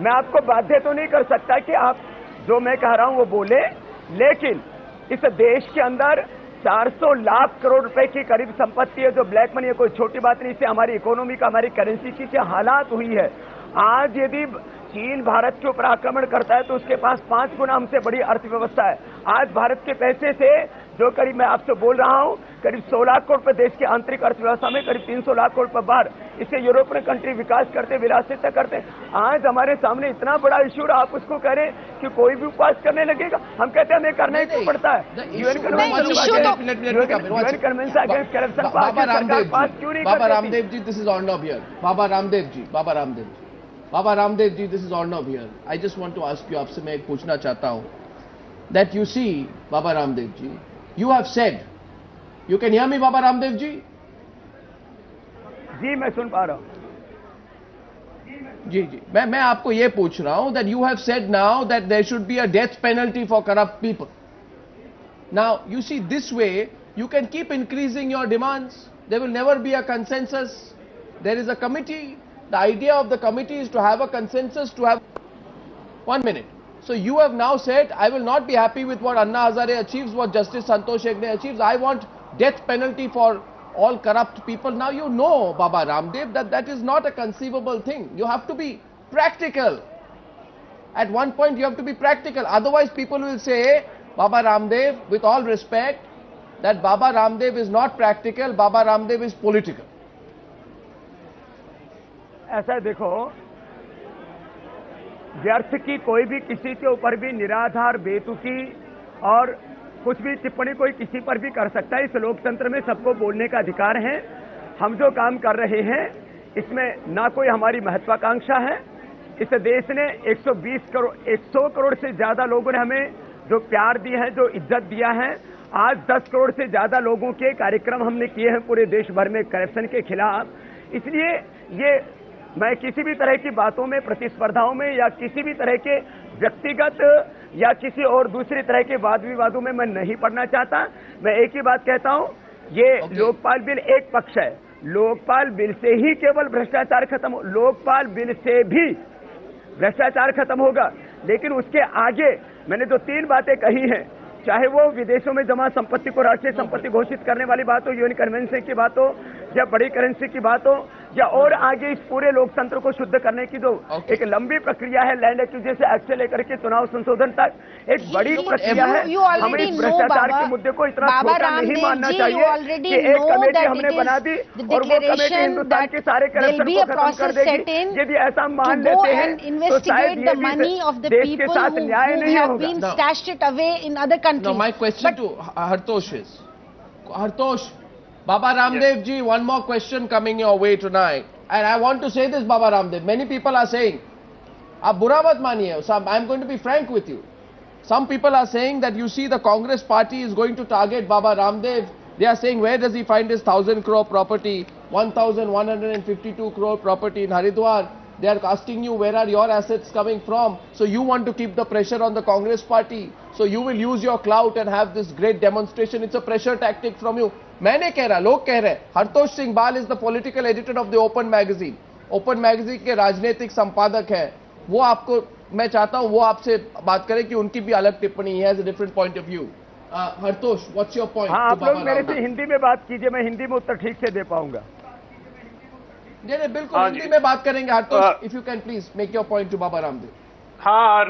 मैं आपको बाध्य तो नहीं कर सकता कि आप जो मैं कह रहा हूं वो बोले, लेकिन इस देश के अंदर 400 लाख करोड़ रुपए की करीब संपत्ति है जो ब्लैक मनी है, कोई छोटी बात नहीं। इससे हमारी इकोनॉमी का, हमारी करेंसी की क्या हालात हुई है। आज यदि चीन भारत के ऊपर आक्रमण करता है तो उसके पास 5 गुना हमसे बड़ी अर्थव्यवस्था है। आज भारत के पैसे से जो करीब मैं आपसे बोल रहा हूं, करीब 100 लाख करोड़ रुपए देश की आंतरिक अर्थव्यवस्था में, करीब 300 लाख करोड़ रुपए बाहर, इससे यूरोपियन कंट्री विकास करते, विलासिता करते। आज हमारे सामने इतना बड़ा इश्यू, आप उसको कह रहे कि कोई भी उपवास करने लगेगा। हम कहते हैं हमें करना ही क्यों पड़ता है। UN convention against corruption pass क्यों नहीं करती? Baba Ramdev ji, this is Arnab here. Baba Ramdev ji, Baba Ramdev ji, this is Arnab here. I just want to ask you, आपसे मैं एक पूछना चाहता हूं that you see, Baba Ramdev ji, you have said, you can hear me, Baba Ramdev ji? जी मैं सुन पा रहा हूं। जी जी, मैं आपको ये पूछ रहा हूं that you have said now that there should be a death penalty for corrupt people. Now you see, this way you can keep increasing your demands. There will never be a consensus. There is a committee. The idea of the committee is to have a consensus, to have 1 minute. So you have now said, I will not be happy with what Anna Hazare achieves, what Justice Santosh Hegde achieves. I want death penalty for all corrupt people. Now you know, Baba Ramdev, that that is not a conceivable thing. You have to be practical. At one point you have to be practical. Otherwise people will say, Baba Ramdev, with all respect, that Baba Ramdev is not practical, Baba Ramdev is political. ऐसा देखो, व्यर्थ की कोई भी किसी के ऊपर भी निराधार, बेतुकी और कुछ भी टिप्पणी कोई किसी पर भी कर सकता है। इस लोकतंत्र में सबको बोलने का अधिकार है। हम जो काम कर रहे हैं इसमें ना कोई हमारी महत्वाकांक्षा है। इस देश ने 100 करोड़ से ज्यादा लोगों ने हमें जो प्यार दिया है, जो इज्जत दिया है। आज 10 करोड़ से ज्यादा लोगों के कार्यक्रम हमने किए हैं पूरे देश भर में करप्शन के खिलाफ। इसलिए ये मैं किसी भी तरह की बातों में, प्रतिस्पर्धाओं में या किसी भी तरह के व्यक्तिगत या किसी और दूसरी तरह के वाद विवादों में मैं नहीं पड़ना चाहता। मैं एक ही बात कहता हूं, ये लोकपाल बिल एक पक्ष है। लोकपाल बिल से ही केवल भ्रष्टाचार खत्म हो, लोकपाल बिल से भी भ्रष्टाचार खत्म होगा। लेकिन उसके आगे मैंने जो 3 बातें कही हैं, चाहे वो विदेशों में जमा संपत्ति को राष्ट्रीय संपत्ति घोषित करने वाली बात हो, यूएन कन्वेंशन की बात हो, या बड़ी करेंसी की बात हो, या और आगे इस पूरे लोकतंत्र को शुद्ध करने की जो एक लंबी प्रक्रिया है, लैंड एक्विजिशन से एक्ट से लेकर के चुनाव संशोधन तक एक बड़ी प्रक्रिया है। हमें इस भ्रष्टाचार के मुद्दे को इतना छोटा नहीं मानना चाहिए कि एक कमेटी हमने बना दी और वो कमेटी हिंदुस्तान के सारे करप्शन को खत्म कर देगी। यदि ऐसा मान लेते हैं तो शायद देश के साथ न्याय नहीं होगा। Now my question to Hartosh is, Hartosh, Baba Ramdev ji, one more question coming your way tonight, and I want to say this, Baba Ramdev. Many people are saying, "Aap bura mat maniye." So I am going to be frank with you. Some people are saying that you see the Congress party is going to target Baba Ramdev. They are saying, where does he find his 1,000 crore property, 1,152 crore property in Haridwar? They are asking you, where are your assets coming from? So you want to keep the pressure on the Congress party. So you will use your clout and have this great demonstration. It's a pressure tactic from you. मैं नहीं कह रहा, लोग कह रहे हैं। हरतोष सिंह बाल is the political editor of the open magazine. Open magazine के राजनीतिक संपादक है वो। आपको मैं चाहता हूं वो आपसे बात करें कि उनकी भी अलग टिप्पणी है, different point of view. Hartosh, what's your point? हाँ, आप लोग मेरे से हिंदी में बात कीजिए, मैं हिंदी में उत्तर ठीक से दे पाऊंगा। नहीं, बिल्कुल हिंदी में बात करेंगे। Hartosh, if you can please make your point to Baba Ramdev. हाँ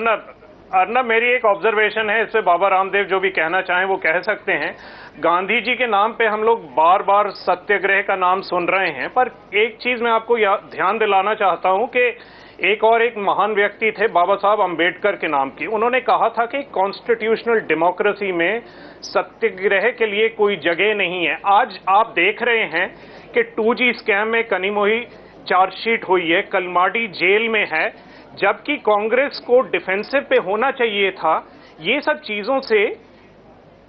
अर्नब, मेरी एक ऑब्जर्वेशन है, इससे बाबा रामदेव जो भी कहना चाहें वो कह सकते हैं। गांधी जी के नाम पे हम लोग बार बार सत्याग्रह का नाम सुन रहे हैं, पर एक चीज मैं आपको ध्यान दिलाना चाहता हूं कि एक महान व्यक्ति थे बाबा साहब अंबेडकर के नाम की। उन्होंने कहा था कि कॉन्स्टिट्यूशनल डेमोक्रेसी में सत्याग्रह के लिए कोई जगह नहीं है। आज आप देख रहे हैं कि 2G स्कैम में कनिमोही चार्जशीट हुई है, कलमाडी जेल में है, जबकि कांग्रेस को डिफेंसिव पे होना चाहिए था। ये सब चीजों से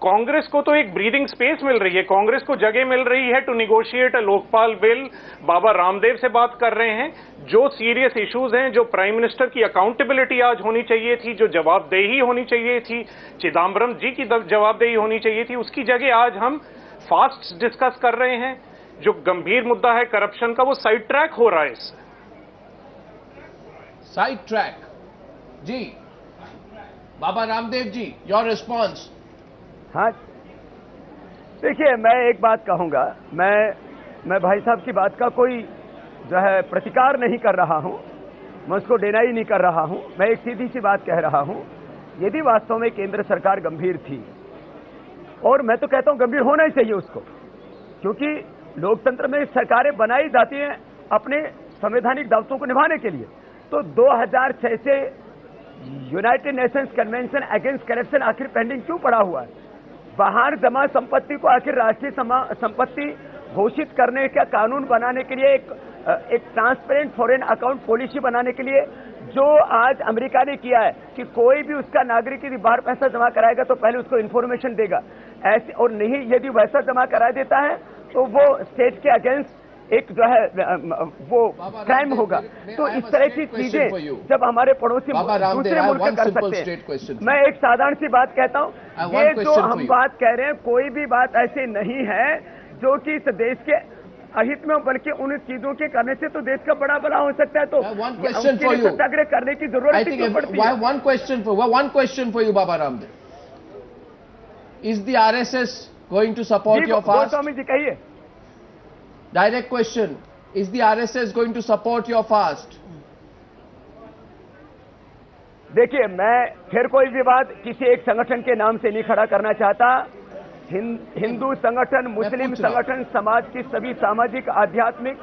कांग्रेस को तो एक ब्रीदिंग स्पेस मिल रही है, कांग्रेस को जगह मिल रही है to negotiate a Lokpal bill. Baba Ramdev से बात कर रहे हैं, जो सीरियस इश्यूज हैं, जो प्राइम मिनिस्टर की अकाउंटेबिलिटी आज होनी चाहिए थी, जो जवाबदेही होनी चाहिए थी, चिदम्बरम जी की जवाबदेही होनी चाहिए थी, उसकी जगह आज हम फास्ट डिस्कस कर रहे हैं। जो गंभीर मुद्दा है करप्शन का, वो साइड ट्रैक हो रहा है। इससे साइड ट्रैक जी, बाबा रामदेव जी, योर रिस्पॉन्स। हाँ, देखिए मैं एक बात कहूंगा, मैं भाई साहब की बात का कोई जो है प्रतिकार नहीं कर रहा हूं, मैं उसको डिनाई नहीं कर रहा हूं, मैं एक सीधी सी बात कह रहा हूं। यदि वास्तव में केंद्र सरकार गंभीर थी, और मैं तो कहता हूं गंभीर होना ही चाहिए उसको, क्योंकि लोकतंत्र में सरकारें बनाई जाती हैं अपने संवैधानिक दायित्वों को निभाने के लिए। तो 2006 से United Nations convention against corruption आखिर पेंडिंग क्यों पड़ा हुआ है? बाहर जमा संपत्ति को आखिर राष्ट्रीय संपत्ति घोषित करने का कानून बनाने के लिए, एक ट्रांसपेरेंट फॉरेन अकाउंट पॉलिसी बनाने के लिए जो आज अमेरिका ने किया है कि कोई भी उसका नागरिक यदि बाहर पैसा जमा कराएगा तो पहले उसको इन्फॉर्मेशन देगा, ऐसे, और नहीं यदि वैसा जमा करा देता है तो वो स्टेट के अगेंस्ट एक जो है वो क्राइम होगा। तो इस तरह की चीजें जब हमारे पड़ोसी दूसरे मुल्क कर सकते हैं। मैं एक साधारण सी बात कहता हूं, ये जो हम बात कह रहे हैं कोई भी बात ऐसी नहीं है जो कि इस देश के अहित में, बल्कि उन चीजों के करने से तो देश का बड़ा भला हो सकता है। तो सत्याग्रह करने की जरूरत क्यों पड़ती है? one question for you, Baba Ramdev. Is the RSS going to support your fast? Swami ji कहिए। Direct question. Is the RSS going to support your fast? देखिए, मैं फिर कोई विवाद किसी एक संगठन के नाम से नहीं खड़ा करना चाहता। हिंदू संगठन, मुस्लिम संगठन, समाज की सभी सामाजिक, आध्यात्मिक,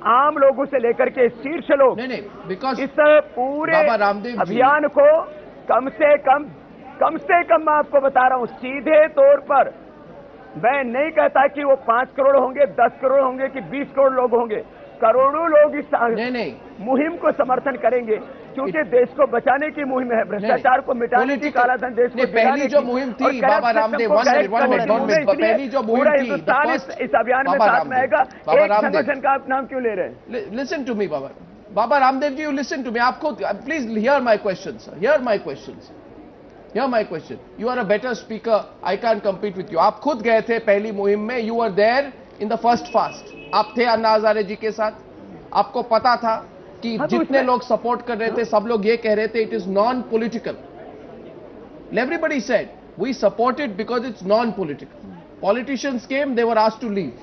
आम लोगों से लेकर के शीर्ष लोग इस पूरे अभियान को कम से कम मैं आपको बता रहा हूं, सीधे तौर पर मैं नहीं कहता कि वो 5 करोड़ होंगे, 10 करोड़ होंगे कि 20 करोड़ लोग होंगे, करोड़ों लोग इस मुहिम को समर्थन करेंगे, क्योंकि देश को बचाने की मुहिम है, भ्रष्टाचार को मिटाने की, कालाधन देश को पहली जो मुहिम थी बाबा रामदेव, पहली जो मुहिम थी, हिंदुस्तान इस अभियान में साथ में आएगा। एक संगठन का आप नाम क्यों ले रहे हैं? Listen to me Baba Ramdev ji, you listen to me. आपको please hear my question, hear my question, Here my question. You are a better speaker. I can't compete with you. आप खुद गए थे पहली मुहिम में. You were there in the first fast. आप थे अन्ना हजारे जी के साथ. आपको पता था कि जितने लोग सपोर्ट कर रहे थे सब लोग ये कह रहे थे it is non-political. Everybody said we support it because it's non-political. Politicians came, they were asked to leave.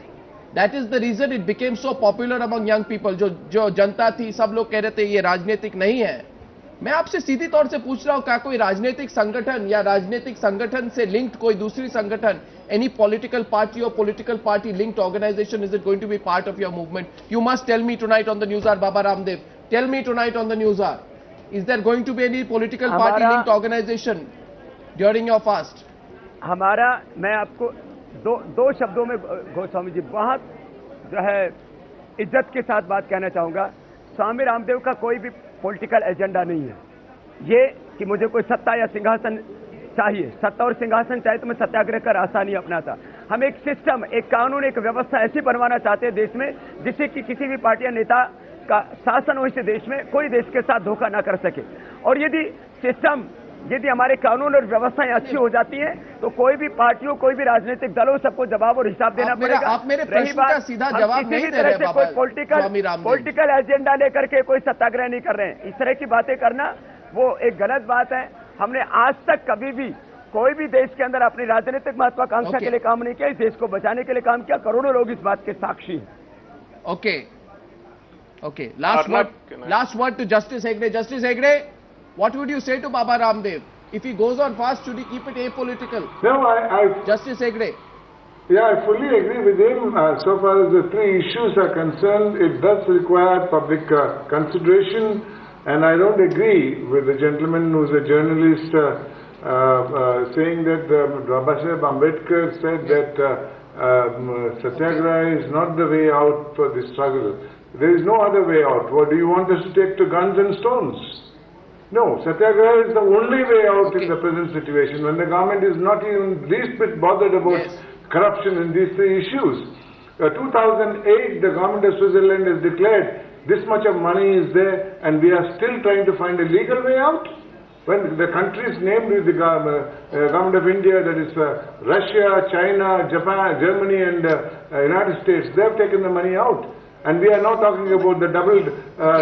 That is the reason it became so popular among young people. जो जनता थी सब लोग कह रहे थे ये राजनीतिक नहीं है. मैं आपसे सीधी तौर से पूछ रहा हूं, क्या कोई राजनीतिक संगठन या राजनीतिक संगठन से लिंक्ड कोई दूसरी संगठन, एनी पॉलिटिकल पार्टी और political party linked organisation, is it going to be part of your movement? You must tell me tonight on the news hour, Baba Ramdev, tell me tonight on the news hour, is there going to be any political party linked organisation during your fast? हमारा, मैं आपको दो शब्दों में गोस्वामी जी बहुत जो है इज्जत के साथ बात कहना चाहूंगा। स्वामी रामदेव का कोई भी पॉलिटिकल एजेंडा नहीं है ये कि मुझे कोई सत्ता या सिंहासन चाहिए। सत्ता और सिंहासन चाहिए तो मैं सत्याग्रह का रास्ता नहीं अपनाता। हम एक सिस्टम, एक कानून, एक व्यवस्था ऐसी बनवाना चाहते हैं देश में जिससे कि किसी भी पार्टी या नेता का शासन हो इस देश में, कोई देश के साथ धोखा ना कर सके। और यदि हमारे कानून और व्यवस्थाएं अच्छी हो जाती हैं तो कोई भी पार्टियों, कोई भी राजनीतिक दलों सबको जवाब और हिसाब देना पड़ेगा। आप मेरे प्रश्न का सीधा जवाब नहीं दे रहे हैं बाबा। पॉलिटिकल एजेंडा लेकर के कोई सत्याग्रह नहीं कर रहे हैं। इस तरह की बातें करना वो एक गलत बात है। हमने आज तक कभी भी कोई भी देश के अंदर अपनी राजनीतिक महत्वाकांक्षा के लिए काम नहीं किया, इस देश को बचाने के लिए काम किया। करोड़ों लोग इस बात के साक्षी हैं। Okay, last word to Justice Hegde. Justice Hegde, what would you say to Baba Ramdev? If he goes on fast, should he keep it apolitical? No, Justice Hegde. Yeah, I fully agree with him. So far as the three issues are concerned, it does require public consideration, and I don't agree with the gentleman who's a journalist saying that Baba Saheb Ambedkar said that Satyagraha is not the way out for the struggle. There is no other way out. What do you want us to take to guns and stones? No, Satyagraha is the only way out in the present situation when the government is not even least bit bothered about corruption in these three issues. 2008, the government of Switzerland has declared this much of money is there and we are still trying to find a legal way out. When the countries named with the government of India, that is Russia, China, Japan, Germany and United States, they have taken the money out. And we are now talking about the double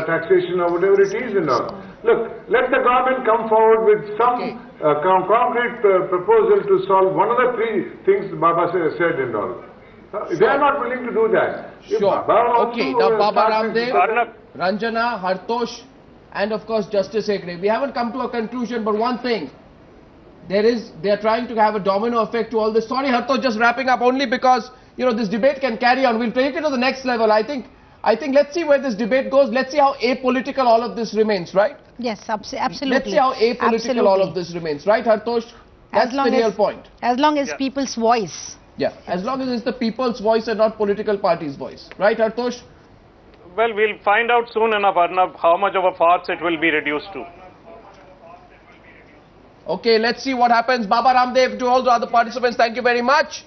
taxation or whatever it is and all. Look, let the government come forward with some concrete proposal to solve one of the three things Baba said and all. They are not willing to do that. If Sure. Baba Okay, also, now Baba starts with- Ramdev, Ranjana, Hartosh, and of course Justice Hegde. We haven't come to a conclusion, but one thing. They are trying to have a domino effect to all this. Sorry, Hartosh, just wrapping up only because, this debate can carry on. We'll take it to the next level. I think let's see where this debate goes. Let's see how apolitical all of this remains, right? Yes, absolutely. Let's see how apolitical Absolutely. all of this remains, right, Hartosh? That's the real point. As long as Yeah. people's voice. Yeah, as long as it's the people's voice and not political party's voice. Right, Hartosh? Well, we'll find out soon enough, Arnab, how much of a farce it will be reduced to. Okay, let's see what happens. Baba Ramdev, to all the other participants, thank you very much.